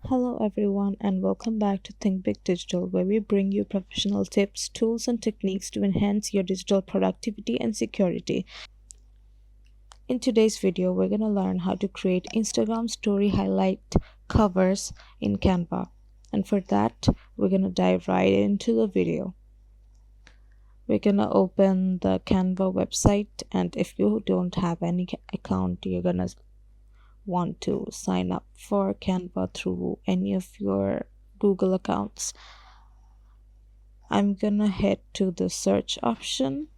Hello, everyone, and welcome back to Think Big Digital, where we bring you professional tips, tools, and techniques to enhance your digital productivity and security. In today's video, we're going to learn how to create Instagram story highlight covers in Canva. And for that, we're going to dive right into the video. We're going to open the Canva website, and if you don't have any account, you're going to want to sign up for Canva through any of your Google accounts. I'm gonna head to the search option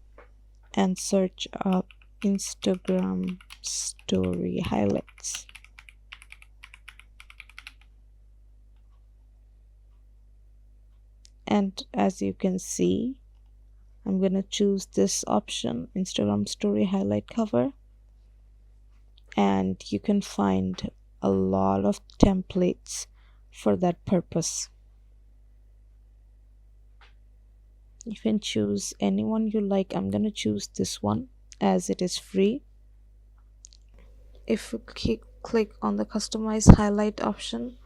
and search up Instagram story highlights. And as you can see, I'm gonna choose this option, Instagram story highlight cover, and you can find a lot of templates for that purpose. You can choose any one you like. I'm gonna choose this one as it is free. If you click on the customize highlight option,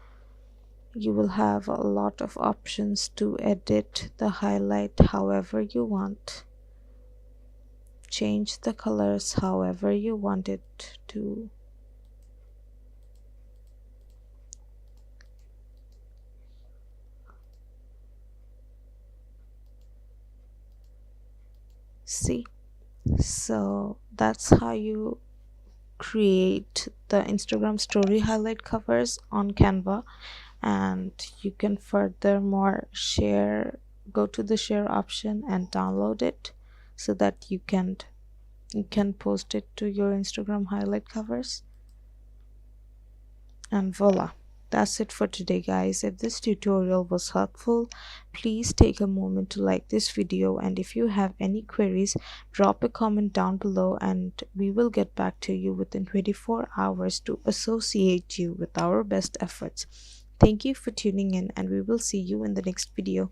you will have a lot of options to edit the highlight however you want, change the colors however you want it to. See, so that's how you create the Instagram story highlight covers on Canva. And you can furthermore go to the share option and download it so that you can post it to your Instagram highlight covers. And voila, that's it for today, guys. If this tutorial was helpful, please take a moment to like this video, and if you have any queries, drop a comment down below and we will get back to you within 24 hours to associate you with our best efforts. Thank you for tuning in, and we will see you in the next video.